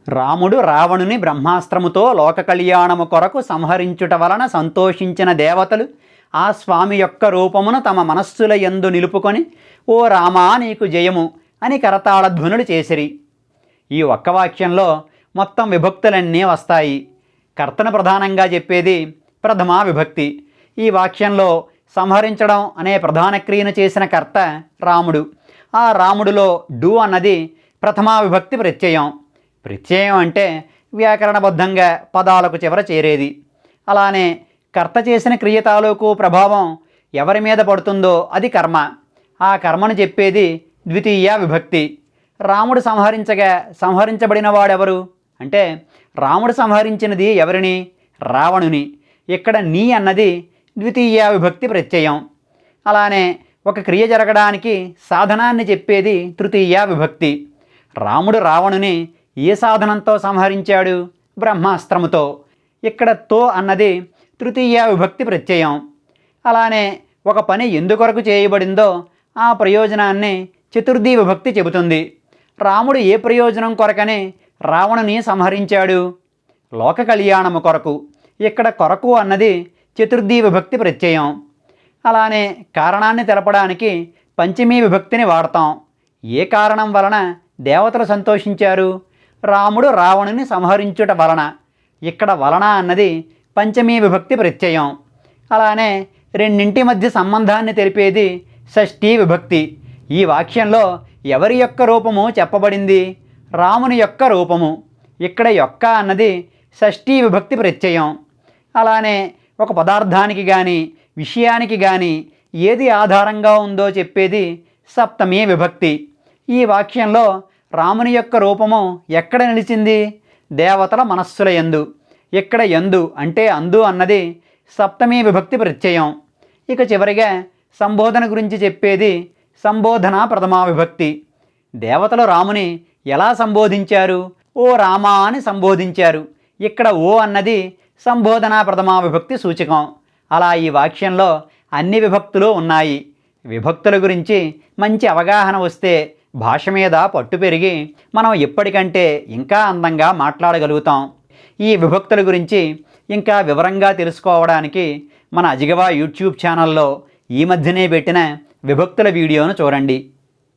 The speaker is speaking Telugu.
రాముడు రావణుని బ్రహ్మాస్త్రముతో లోక కళ్యాణము కొరకు సంహరించుట వలన సంతోషించిన దేవతలు ఆ స్వామి యొక్క రూపమును తమ మనస్సుల యందు నిలుపుకొని ఓ రామా నీకు జయము అని కరతాళధ్వనులు చేసిరి. ఈ ఒక్క వాక్యంలో మొత్తం విభక్తులన్నీ వస్తాయి. కర్తను ప్రధానంగా చెప్పేది ప్రథమా విభక్తి. ఈ వాక్యంలో సంహరించడం అనే ప్రధాన క్రియను చేసిన కర్త రాముడు. ఆ రాముడిలో డు అన్నది ప్రథమా విభక్తి ప్రత్యయం. ప్రత్యయం అంటే వ్యాకరణబద్ధంగా పదాలకు చివర చేరేది. అలానే కర్త చేసిన క్రియ తాలూకు ప్రభావం ఎవరి మీద పడుతుందో అది కర్మ. ఆ కర్మను చెప్పేది ద్వితీయ విభక్తి. రాముడు సంహరించబడిన వాడెవరు అంటే రాముడు సంహరించినది ఎవరిని? రావణుని. ఇక్కడ నీ అన్నది ద్వితీయ విభక్తి ప్రత్యయం. అలానే ఒక క్రియ జరగడానికి సాధనాన్ని చెప్పేది తృతీయ విభక్తి. రాముడు రావణుని ఏ సాధనంతో సంహరించాడు? బ్రహ్మాస్త్రముతో. ఇక్కడ తో అన్నది తృతీయ విభక్తి ప్రత్యయం. అలానే ఒక పని ఎందుకొరకు చేయబడిందో ఆ ప్రయోజనాన్ని చతుర్థీ విభక్తి చెబుతుంది. రాముడు ఏ ప్రయోజనం కొరకని రావణుని సంహరించాడు? లోక కళ్యాణము కొరకు. ఇక్కడ కొరకు అన్నది చతుర్థీ విభక్తి ప్రత్యయం. అలానే కారణాన్ని తెలపడానికి పంచమీ విభక్తిని వాడతాం. ఏ కారణం వలన దేవతలు సంతోషించారు? రాముడు రావణుని సంహరించుట వలన. ఇక్కడ వలన అన్నది పంచమీ విభక్తి ప్రత్యయం. అలానే రెండింటి మధ్య సంబంధాన్ని తెలిపేది షష్ఠీ విభక్తి. ఈ వాక్యంలో ఎవరి యొక్క రూపము చెప్పబడింది? రాముని యొక్క రూపము. ఇక్కడ యొక్క అన్నది షష్ఠీ విభక్తి ప్రత్యయం. అలానే ఒక పదార్థానికి కానీ విషయానికి కానీ ఏది ఆధారంగా ఉందో చెప్పేది సప్తమీ విభక్తి. ఈ వాక్యంలో రాముని యొక్క రూపము ఎక్కడ నిలిచింది? దేవతల మనస్సుల యందు. ఇక్కడ యందు అంటే అందు అన్నది సప్తమీ విభక్తి ప్రత్యయం. ఇక చివరిగా సంబోధన గురించి చెప్పేది సంబోధన ప్రథమా విభక్తి. దేవతలు రాముని ఎలా సంబోధించారు? ఓ రామా అని సంబోధించారు. ఇక్కడ ఓ అన్నది సంబోధన ప్రథమా విభక్తి సూచకం. అలా ఈ వాక్యంలో అన్ని విభక్తులు ఉన్నాయి. విభక్తుల గురించి మంచి అవగాహన వస్తే భాష మీద పట్టు పెరిగి మనం ఎప్పటికంటే ఇంకా అందంగా మాట్లాడగలుగుతాం. ఈ విభక్తుల గురించి ఇంకా వివరంగా తెలుసుకోవడానికి మన అజిగవా యూట్యూబ్ ఛానల్లో ఈ మధ్యనే పెట్టిన విభక్తుల వీడియోను చూడండి.